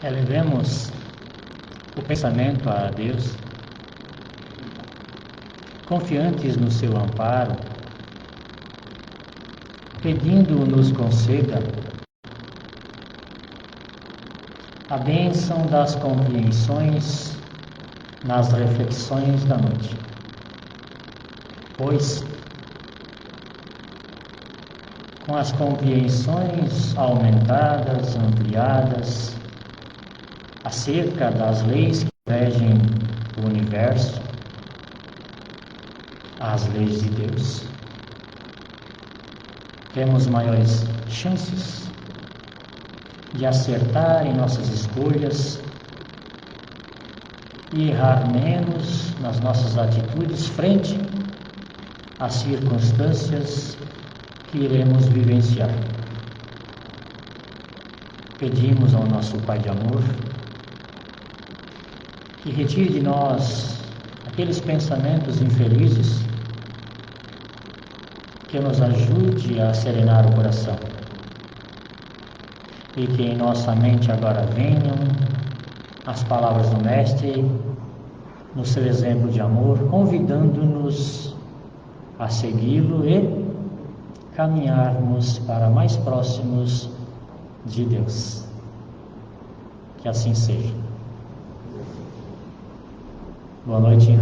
Elevemos o pensamento a Deus, confiantes no seu amparo, pedindo nos conceda a bênção das compreensões nas reflexões da noite. Pois, com as compreensões aumentadas, ampliadas, acerca das leis que regem o universo, as leis de Deus, temos maiores chances de acertar em nossas escolhas e errar menos nas nossas atitudes frente às circunstâncias que iremos vivenciar. Pedimos ao nosso Pai de amor que retire de nós aqueles pensamentos infelizes, que nos ajude a serenar o coração, e que em nossa mente agora venham as palavras do Mestre no seu exemplo de amor, convidando-nos a segui-lo e caminharmos para mais próximos de Deus. Que assim seja. Boa noite.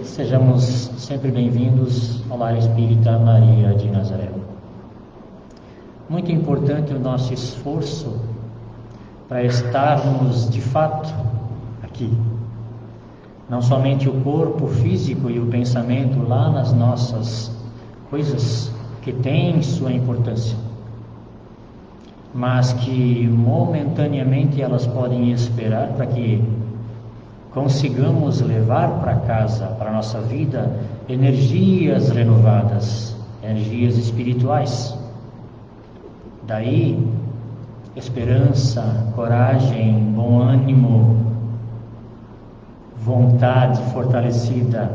Sejamos sempre bem-vindos ao Lar Espírita Maria de Nazaré. Muito importante o nosso esforço para estarmos de fato aqui. Não somente o corpo físico e o pensamento lá nas nossas coisas que têm sua importância, mas que momentaneamente elas podem esperar para que consigamos levar para casa, para a nossa vida, energias renovadas, energias espirituais. Daí, esperança, coragem, bom ânimo, vontade fortalecida,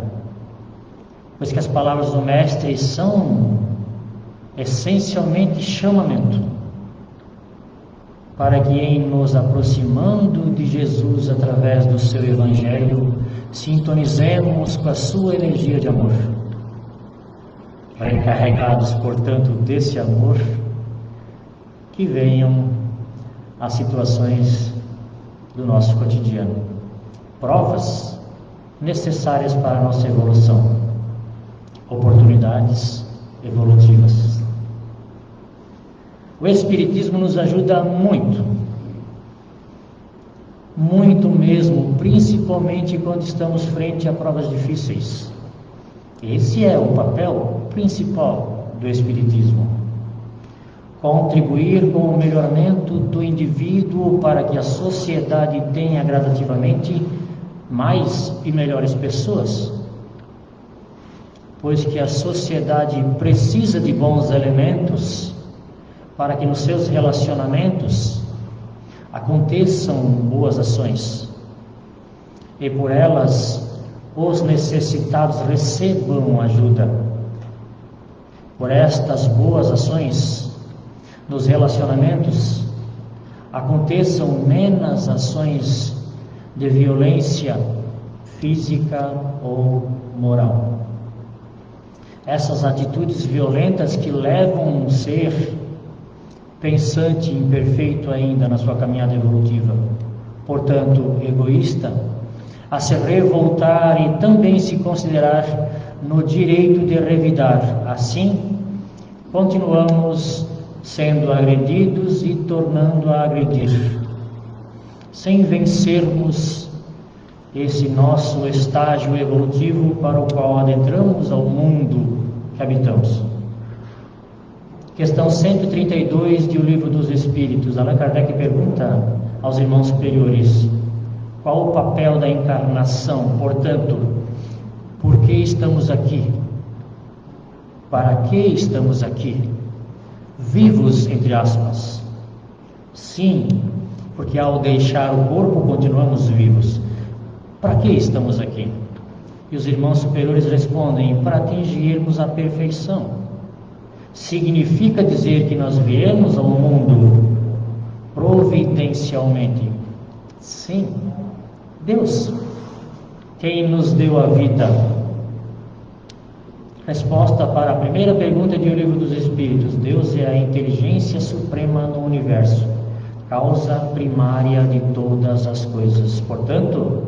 pois que as palavras do Mestre são essencialmente chamamento, para que em nos aproximando de Jesus através do seu Evangelho, sintonizemos com a sua energia de amor. Encarregados, portanto, desse amor, que venham as situações do nosso cotidiano, provas necessárias para a nossa evolução, oportunidades evolutivas. O Espiritismo nos ajuda muito, muito mesmo, principalmente quando estamos frente a provas difíceis. Esse é o papel principal do Espiritismo: contribuir com o melhoramento do indivíduo para que a sociedade tenha gradativamente mais e melhores pessoas, pois que a sociedade precisa de bons elementos para que nos seus relacionamentos aconteçam boas ações e por elas os necessitados recebam ajuda. Por estas boas ações nos relacionamentos aconteçam menos ações de violência física ou moral. Essas atitudes violentas que levam um ser pensante e imperfeito ainda na sua caminhada evolutiva, portanto egoísta, a se revoltar e também se considerar no direito de revidar. Assim, continuamos sendo agredidos e tornando a agredir, sem vencermos esse nosso estágio evolutivo para o qual adentramos ao mundo que habitamos. Questão 132 do Livro dos Espíritos. Allan Kardec pergunta aos irmãos superiores: qual o papel da encarnação? Portanto, por que estamos aqui? Para que estamos aqui? Vivos, entre aspas. Sim, porque ao deixar o corpo continuamos vivos. Para que estamos aqui? E os irmãos superiores respondem: para atingirmos a significa dizer que nós viemos ao mundo providencialmente. Sim, Deus, quem nos deu a vida. Resposta para a primeira pergunta do Livro dos Espíritos: Deus é a inteligência suprema no universo, causa primária de todas as coisas. Portanto,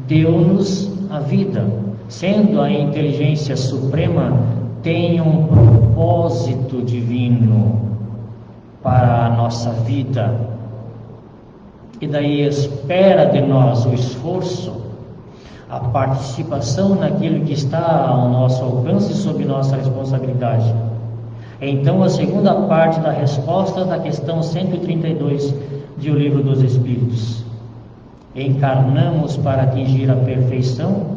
deu-nos a vida. Sendo a inteligência suprema, tem um propósito divino para a nossa vida. E daí espera de nós o esforço, a participação naquilo que está ao nosso alcance e sob nossa responsabilidade. Então, a segunda parte da resposta da questão 132 do Livro dos Espíritos: encarnamos para atingir a perfeição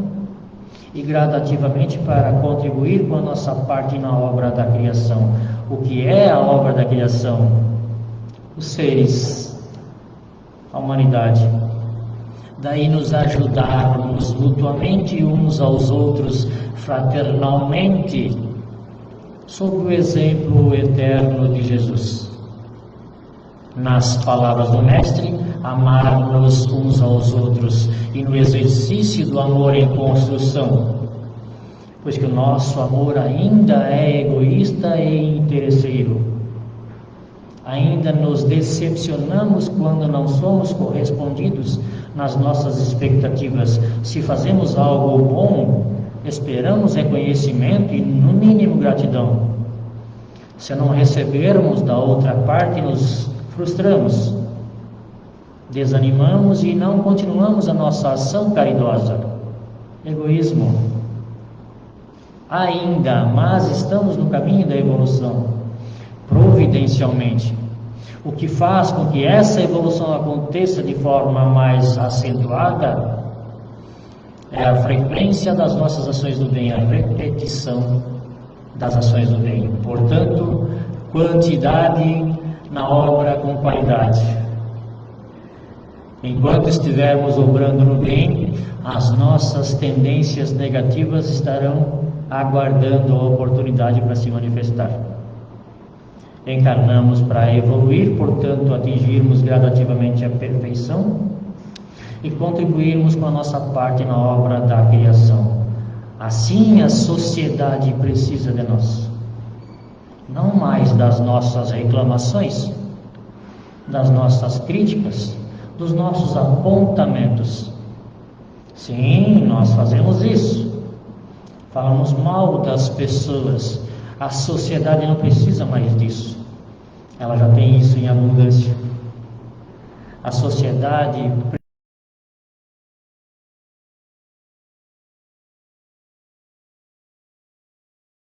e gradativamente para contribuir com a nossa parte na obra da criação. O que é a obra da criação? Os seres, a humanidade. Daí nos ajudarmos mutuamente uns aos outros, fraternalmente, sob o exemplo eterno de Jesus. Nas palavras do Mestre, amar-nos uns aos outros, e no exercício do amor em construção, pois que o nosso amor ainda é egoísta e interesseiro. Ainda nos decepcionamos quando não somos correspondidos nas nossas expectativas. Se fazemos algo bom, esperamos reconhecimento e, no mínimo, gratidão. Se não recebermos da outra parte, nos frustramos, desanimamos e não continuamos a nossa ação caridosa. Egoísmo. Ainda, mas estamos no caminho da evolução, providencialmente. O que faz com que essa evolução aconteça de forma mais acentuada é a frequência das nossas ações do bem, a repetição das ações do bem. Portanto, quantidade na obra com qualidade. Enquanto estivermos obrando no bem, as nossas tendências negativas estarão aguardando a oportunidade para se manifestar. Encarnamos para evoluir, portanto, atingirmos gradativamente a perfeição e contribuirmos com a nossa parte na obra da criação. Assim a sociedade precisa de nós, não mais das nossas reclamações, das nossas críticas, dos nossos apontamentos. Sim, nós fazemos isso, falamos mal das pessoas. A sociedade não precisa mais disso, ela já tem isso em abundância. A sociedade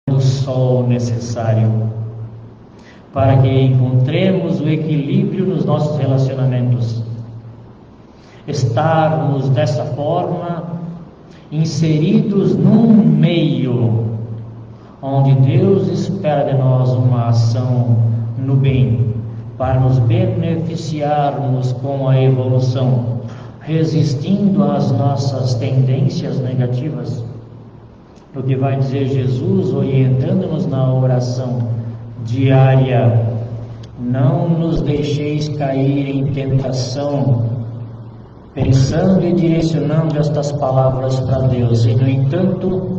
do sol necessário para que encontremos o equilíbrio nos nossos relacionamentos. Estarmos dessa forma inseridos num meio onde Deus espera de nós uma ação no bem, para nos beneficiarmos com a evolução, resistindo às nossas tendências negativas. O que vai dizer Jesus, orientando-nos na oração diária: não nos deixeis cair em tentação, pensando e direcionando estas palavras para Deus. E, no entanto,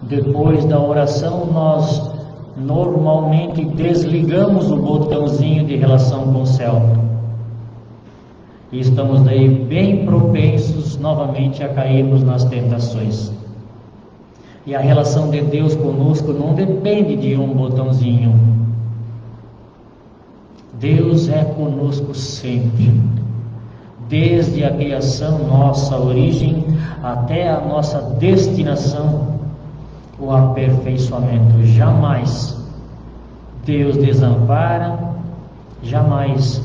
depois da oração, nós normalmente desligamos o botãozinho de relação com o céu. E estamos daí bem propensos novamente a cairmos nas tentações. E a relação de Deus conosco não depende de um botãozinho. Deus é conosco sempre. Desde a criação, nossa origem, até a nossa destinação, o aperfeiçoamento. Jamais Deus desampara, jamais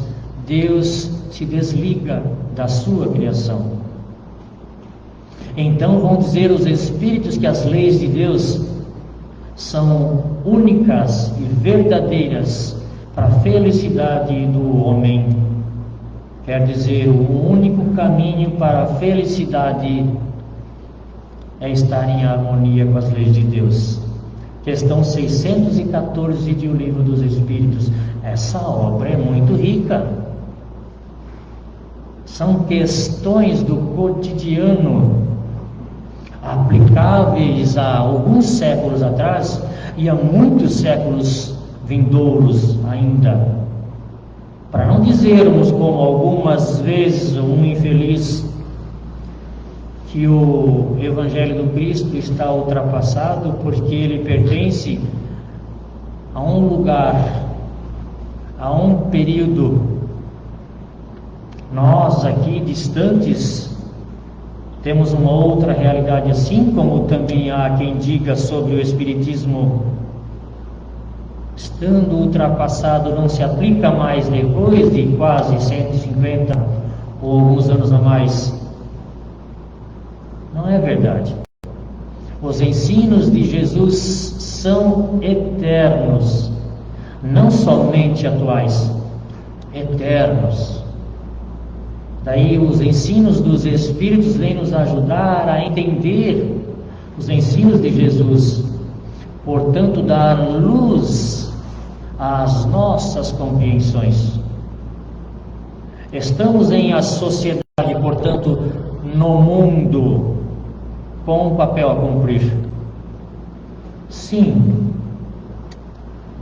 Deus se desliga da sua criação. Então vão dizer os Espíritos que as leis de Deus são únicas e verdadeiras para a felicidade do homem. Quer dizer, o único caminho para a felicidade é estar em harmonia com as leis de Deus. Questão 614 do Livro dos Espíritos. Essa obra é muito rica. São questões do cotidiano, aplicáveis a alguns séculos atrás e a muitos séculos vindouros ainda. Para não dizermos, como algumas vezes um infeliz, que o Evangelho do Cristo está ultrapassado porque ele pertence a um lugar, a um período. Nós aqui distantes temos uma outra realidade, assim como também há quem diga sobre o Espiritismo, estando ultrapassado, não se aplica mais depois de quase 150 ou alguns anos a mais. Não é verdade. Os ensinos de Jesus são eternos, não somente atuais, eternos. Daí os ensinos dos Espíritos vêm nos ajudar a entender os ensinos de Jesus, portanto dar luz às nossas compreensões. Estamos em a sociedade, portanto, no mundo, com um papel a cumprir. Sim,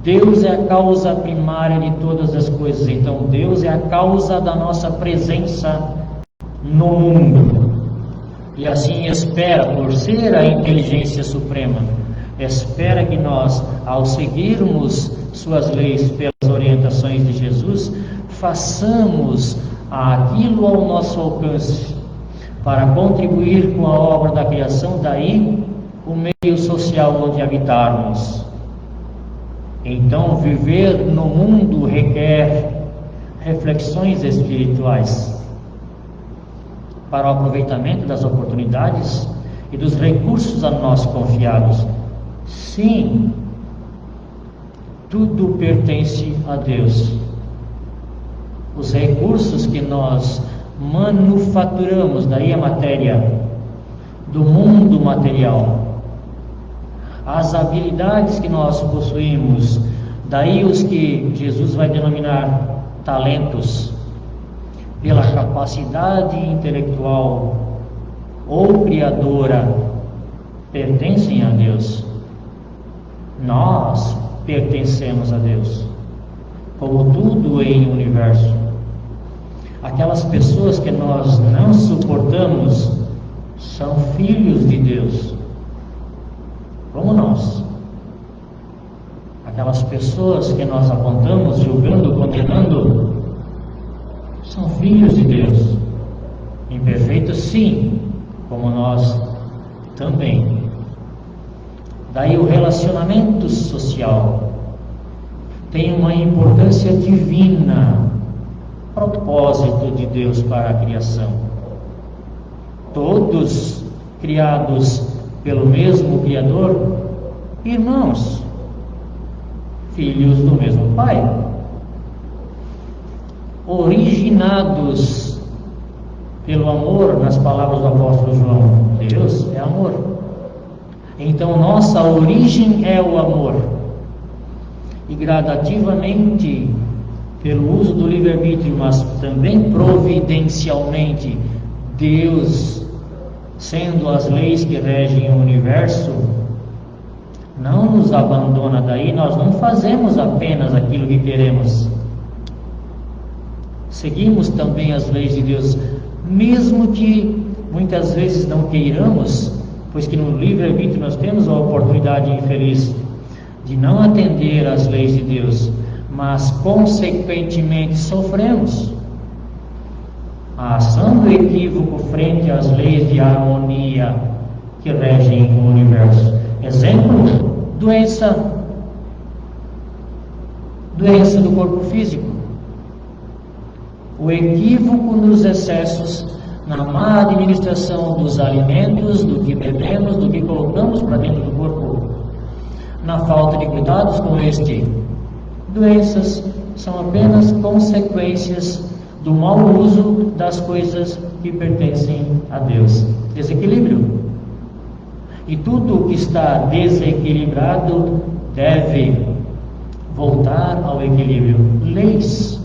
Deus é a causa primária de todas as coisas, então Deus é a causa da nossa presença no mundo. E assim espera, por ser a inteligência suprema, espera que nós, ao seguirmos suas leis pelas orientações de Jesus, façamos aquilo ao nosso alcance, para contribuir com a obra da criação, daí o meio social onde habitarmos. Então, viver no mundo requer reflexões espirituais para o aproveitamento das oportunidades e dos recursos a nós confiados. Sim, tudo pertence a Deus. Os recursos que nós manufaturamos, daí a matéria do mundo material, as habilidades que nós possuímos, daí os que Jesus vai denominar talentos, pela capacidade intelectual ou criadora, pertencem a Deus. Nós pertencemos a Deus, como tudo em universo. Aquelas pessoas que nós não suportamos são filhos de Deus, como nós. Aquelas pessoas que nós apontamos, julgando, condenando, são filhos de Deus, imperfeitos sim, como nós também. Daí o relacionamento social tem uma importância divina, propósito de Deus para a criação. Todos criados pelo mesmo Criador, irmãos, filhos do mesmo Pai, originados pelo amor, nas palavras do apóstolo João. Deus é amor. Então nossa origem é o amor. E gradativamente, pelo uso do livre-arbítrio, mas também providencialmente, Deus, sendo as leis que regem o universo, não nos abandona. Daí nós não fazemos apenas aquilo que queremos, seguimos também as leis de Deus, mesmo que muitas vezes não queiramos, pois que no livre-arbítrio nós temos a oportunidade infeliz de não atender às leis de Deus, mas consequentemente sofremos a ação do equívoco frente às leis de harmonia que regem o universo. Exemplo, doença do corpo físico, o equívoco nos excessos, na má administração dos alimentos, do que bebemos, do que colocamos para dentro do corpo, na falta de cuidados com este. Doenças são apenas consequências do mau uso das coisas que pertencem a Deus. Desequilíbrio. E tudo o que está desequilibrado deve voltar ao equilíbrio. Leis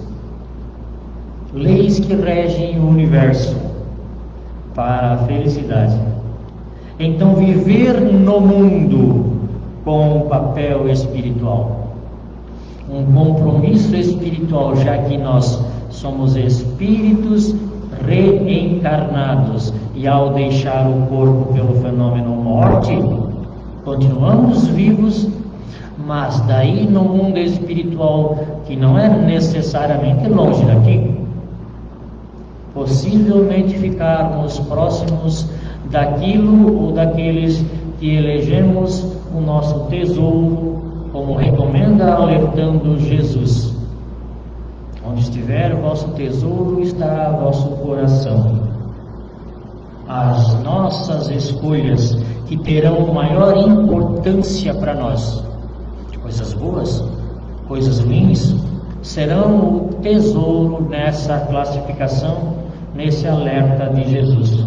leis que regem o universo para a felicidade. Então, viver no mundo com um papel espiritual, um compromisso espiritual, já que nós somos espíritos reencarnados e ao deixar o corpo pelo fenômeno morte, continuamos vivos, mas daí no mundo espiritual, que não é necessariamente longe daqui, possivelmente ficarmos próximos daquilo ou daqueles que elegemos o nosso tesouro, como recomenda alertando Jesus. Onde estiver o vosso tesouro, está o vosso coração. As nossas escolhas que terão maior importância para nós, coisas boas, coisas ruins, serão o tesouro nessa classificação, nesse alerta de Jesus.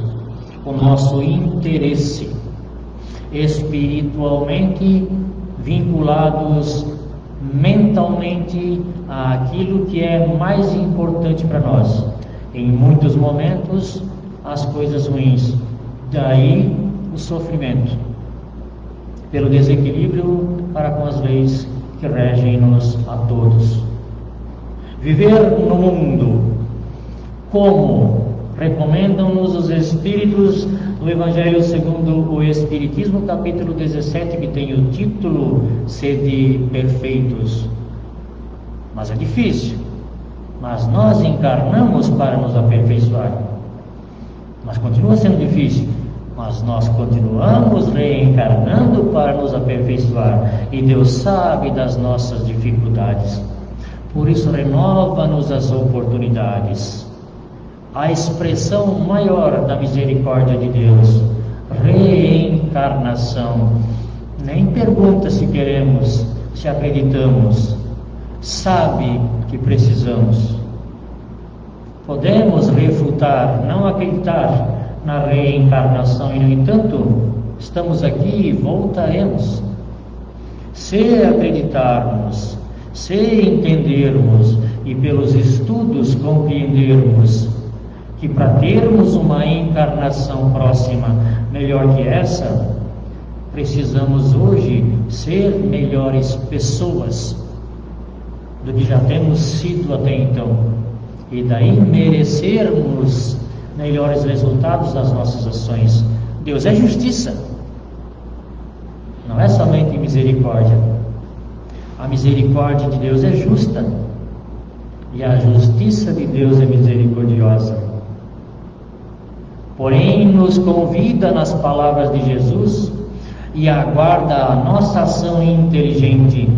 O nosso interesse, espiritualmente vinculados mentalmente àquilo que é mais importante para nós. Em muitos momentos, as coisas ruins, daí o sofrimento, pelo desequilíbrio para com as leis que regem-nos a todos. Viver no mundo, como recomendam-nos os Espíritos do Evangelho segundo o Espiritismo, capítulo 17, que tem o título Sede Perfeitos. Mas é difícil, mas nós encarnamos para nos aperfeiçoar. Mas continua sendo difícil, mas nós continuamos reencarnando para nos aperfeiçoar, e Deus sabe das nossas dificuldades. Por isso renova-nos as oportunidades. A expressão maior da misericórdia de Deus, reencarnação. Nem pergunta se queremos, se acreditamos, sabe que precisamos. Podemos refutar, não acreditar na reencarnação, e no entanto, estamos aqui e voltaremos. Se acreditarmos, se entendermos e pelos estudos compreendermos que para termos uma encarnação próxima melhor que essa, precisamos hoje ser melhores pessoas do que já temos sido até então, e daí merecermos melhores resultados das nossas ações. Deus é justiça, não é somente misericórdia. A misericórdia de Deus é justa e a justiça de Deus é misericordiosa. Porém, nos convida nas palavras de Jesus e aguarda a nossa ação inteligente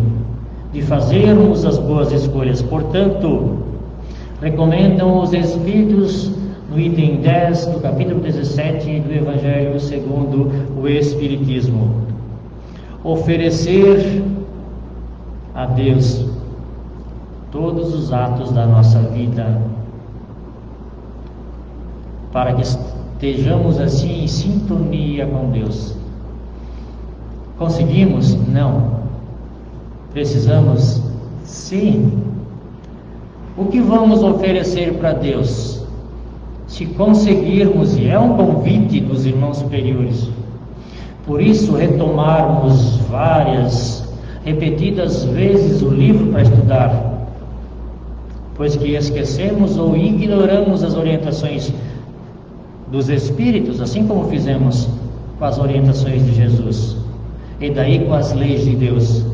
de fazermos as boas escolhas. Portanto, recomendam os Espíritos no item 10 do capítulo 17 do Evangelho segundo o Espiritismo: oferecer a Deus todos os atos da nossa vida, para que estejamos assim em sintonia com Deus. Conseguimos? Não. Precisamos? Sim. O que vamos oferecer para Deus? Se conseguirmos, e é um convite dos irmãos superiores, por isso retomarmos repetidas vezes o livro para estudar, pois que esquecemos ou ignoramos as orientações dos Espíritos, assim como fizemos com as orientações de Jesus, e daí com as leis de Deus.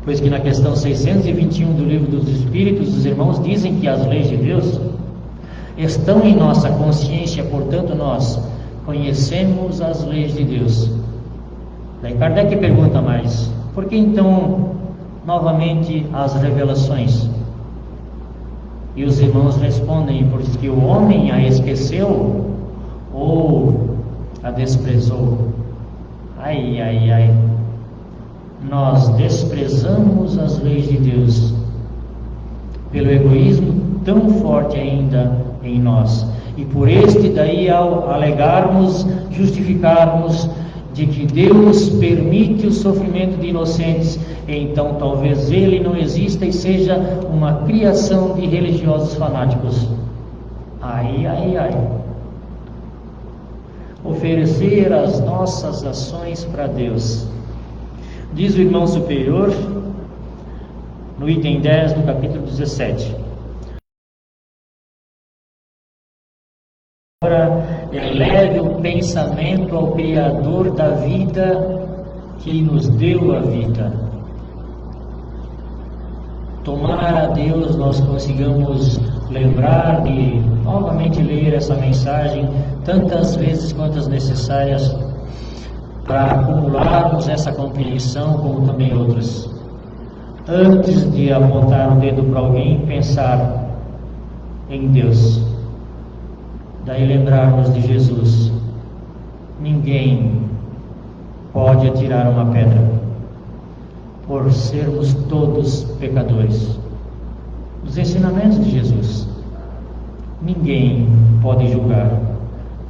Pois que na questão 621 do Livro dos Espíritos, os irmãos dizem que as leis de Deus estão em nossa consciência, portanto nós conhecemos as leis de Deus. Daí Kardec pergunta mais: por que então novamente as revelações? E os irmãos respondem: porque o homem a esqueceu ou a desprezou. Ai, ai, ai. Nós desprezamos as leis de Deus pelo egoísmo tão forte ainda em nós, e por este daí, ao alegarmos, justificarmos de que Deus permite o sofrimento de inocentes então talvez ele não exista e seja uma criação de religiosos fanáticos. Ai. Oferecer as nossas ações para Deus. Diz o irmão superior, no item 10 do capítulo 17. Agora, eleve o pensamento ao Criador da vida, que nos deu a vida. Tomara a Deus nós consigamos lembrar de novamente ler essa mensagem tantas vezes quantas necessárias para acumularmos essa compreensão, como também outras. Antes de apontar o dedo para alguém, pensar em Deus. Daí lembrarmos de Jesus. Ninguém pode atirar uma pedra, por sermos todos pecadores. Os ensinamentos de Jesus. Ninguém pode julgar,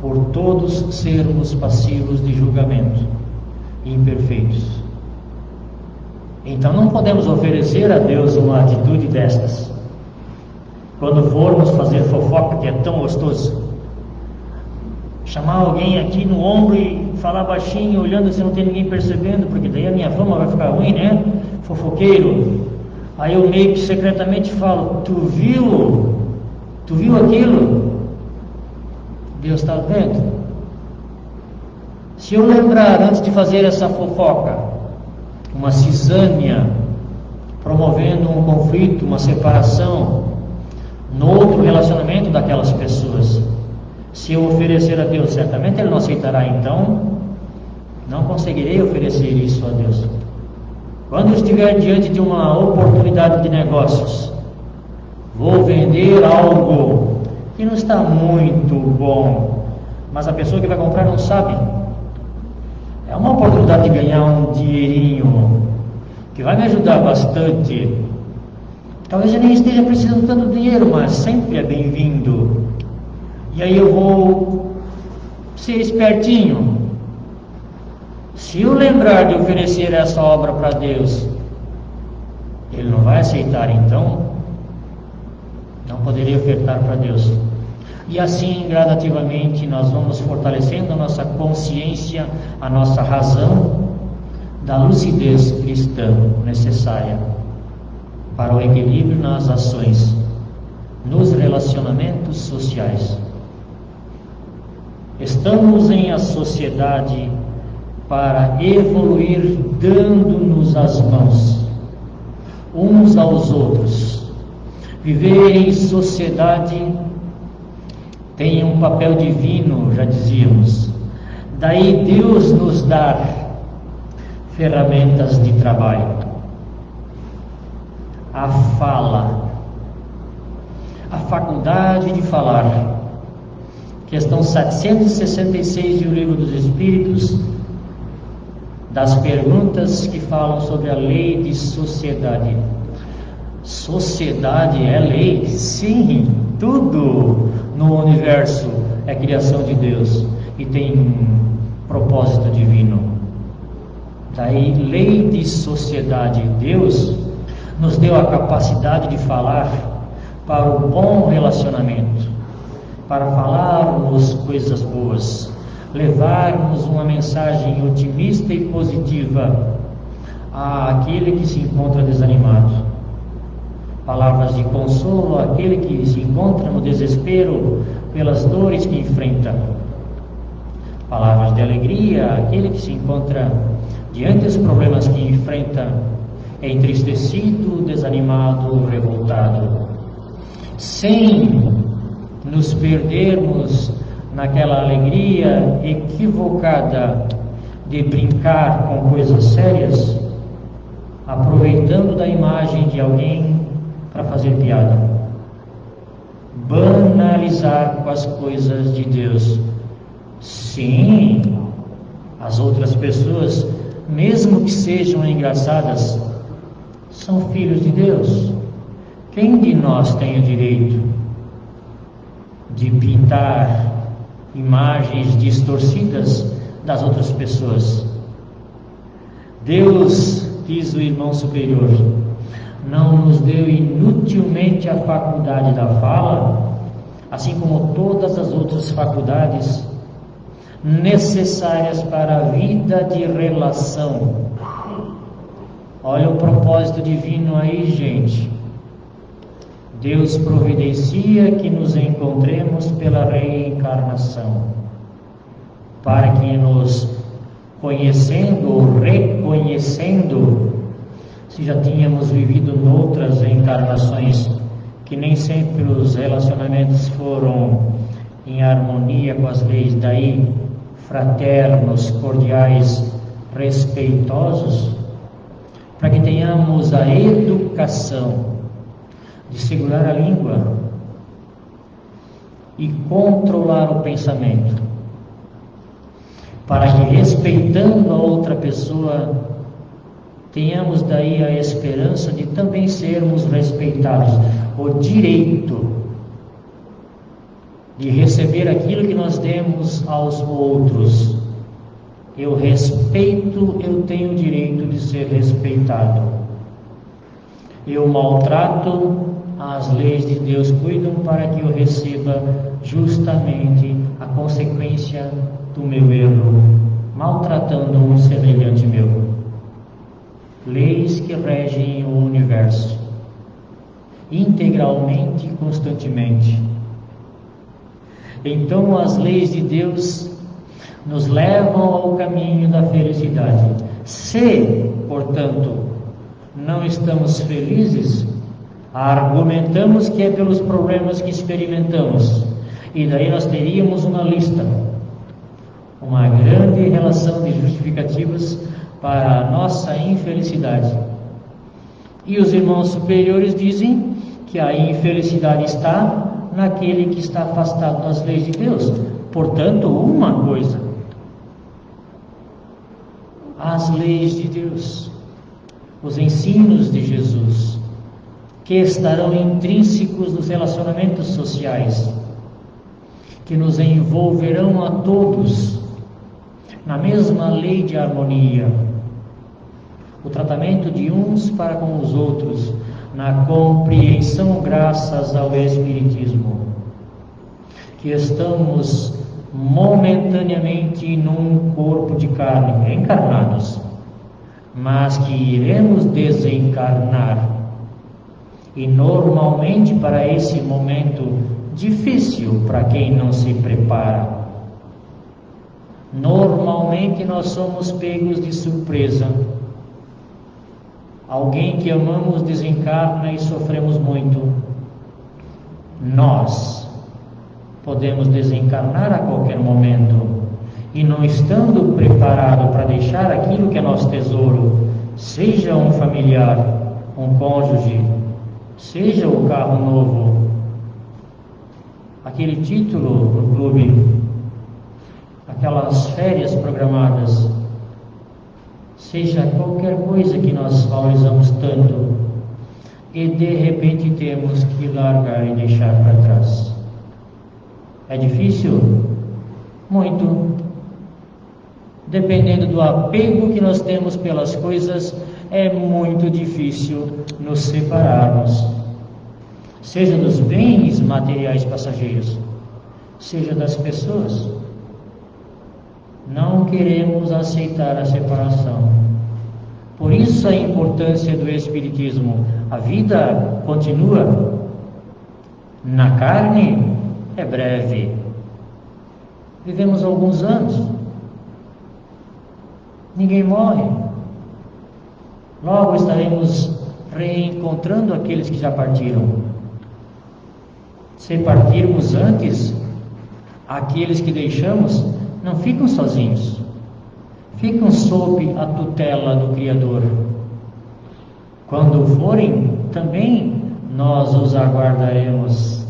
por todos sermos passivos de julgamento, imperfeitos. Então não podemos oferecer a Deus uma atitude destas. Quando formos fazer fofoca, que é tão gostoso, chamar alguém aqui no ombro e falar baixinho, olhando se não tem ninguém percebendo, porque daí a minha fama vai ficar ruim, né? Fofoqueiro. Aí eu meio que secretamente falo: tu viu aquilo? Deus está vendo. Se eu lembrar antes de fazer essa fofoca, uma cisânia, promovendo um conflito, uma separação no outro relacionamento daquelas pessoas, se eu oferecer a Deus, certamente Ele não aceitará, então não conseguirei oferecer isso a Deus. Quando eu estiver diante de uma oportunidade de negócios, vou vender algo que não está muito bom, mas a pessoa que vai comprar não sabe. É uma oportunidade de ganhar um dinheirinho que vai me ajudar bastante. Talvez eu nem esteja precisando tanto dinheiro, mas sempre é bem-vindo. E aí eu vou ser espertinho. Se eu lembrar de oferecer essa obra para Deus, Ele não vai aceitar, então não poderia ofertar para Deus. E assim, gradativamente, nós vamos fortalecendo a nossa consciência, a nossa razão, da lucidez cristã necessária para o equilíbrio nas ações, nos relacionamentos sociais. Estamos em a sociedade para evoluir dando-nos as mãos, uns aos outros. Viver em sociedade tem um papel divino, já dizíamos. Daí Deus nos dá ferramentas de trabalho. A fala, a faculdade de falar. Questão 766 do Livro dos Espíritos, das perguntas que falam sobre a lei de sociedade. Sociedade é lei? Sim, tudo no universo é criação de Deus e tem propósito divino. Daí, lei de sociedade. Deus nos deu a capacidade de falar para o bom relacionamento, para falarmos coisas boas, levarmos uma mensagem otimista e positiva àquele que se encontra desanimado. Palavras de consolo àquele que se encontra no desespero pelas dores que enfrenta. Palavras de alegria àquele que se encontra diante dos problemas que enfrenta, entristecido, desanimado, revoltado. Sem nos perdermos naquela alegria equivocada de brincar com coisas sérias, aproveitando da imagem de alguém para fazer piada. Banalizar com as coisas de Deus. Sim, as outras pessoas, mesmo que sejam engraçadas, são filhos de Deus. Quem de nós tem o direito de pintar imagens distorcidas das outras pessoas? Deus diz o irmão superior, não nos deu inutilmente a faculdade da fala, assim como todas as outras faculdades necessárias para a vida de relação. Olha o propósito divino aí, gente. Deus providencia que nos encontremos pela reencarnação, para que nos conhecendo ou reconhecendo, se já tínhamos vivido noutras encarnações, que nem sempre os relacionamentos foram em harmonia com as leis, daí fraternos, cordiais, respeitosos, para que tenhamos a educação de segurar a língua e controlar o pensamento, para que, respeitando a outra pessoa, tenhamos daí a esperança de também sermos respeitados, o direito de receber aquilo que nós demos aos outros. Eu respeito, eu tenho o direito de ser respeitado. Eu maltrato, as leis de Deus cuidam para que eu receba justamente a consequência do meu erro, maltratando um semelhante meu. Leis que regem o universo, integralmente e constantemente. Então as leis de Deus nos levam ao caminho da felicidade. Se, portanto, não estamos felizes, argumentamos que é pelos problemas que experimentamos, e daí nós teríamos uma lista, uma grande relação de justificativas para a nossa infelicidade. E os irmãos superiores dizem que a infelicidade está naquele que está afastado das leis de Deus. Portanto, uma coisa: as leis de Deus, os ensinos de Jesus, que estarão intrínsecos nos relacionamentos sociais, que nos envolverão a todos na mesma lei de harmonia, o tratamento de uns para com os outros, na compreensão graças ao Espiritismo, que estamos momentaneamente num corpo de carne, encarnados, mas que iremos desencarnar, e normalmente para esse momento difícil para quem não se prepara, normalmente nós somos pegos de surpresa. Alguém que amamos desencarna e sofremos muito. Nós podemos desencarnar a qualquer momento, e não estando preparado para deixar aquilo que é nosso tesouro, seja um familiar, um cônjuge, seja o carro novo, aquele título no clube, aquelas férias programadas, seja qualquer coisa que nós valorizamos tanto, e de repente temos que largar e deixar para trás. É difícil? Muito. Dependendo do apego que nós temos pelas coisas, é muito difícil nos separarmos, seja dos bens materiais passageiros, seja das pessoas. Não queremos aceitar a separação. Por isso a importância do Espiritismo. A vida continua. Na carne é breve. Vivemos alguns anos. Ninguém morre. Logo estaremos reencontrando aqueles que já partiram. Se partirmos antes, aqueles que deixamos não ficam sozinhos, ficam sob a tutela do Criador. Quando forem, também nós os aguardaremos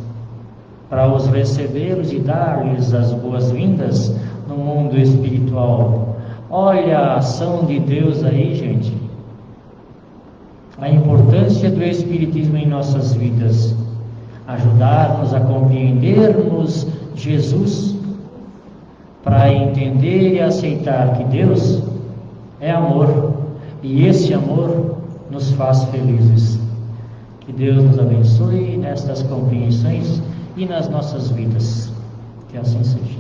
para os recebê-los e dar-lhes as boas-vindas no mundo espiritual. Olha a ação de Deus aí, gente. A importância do Espiritismo em nossas vidas. Ajudar-nos a compreendermos Jesus, para entender e aceitar que Deus é amor, E esse amor nos faz felizes. Que Deus nos abençoe nestas compreensões e nas nossas vidas. Que assim seja.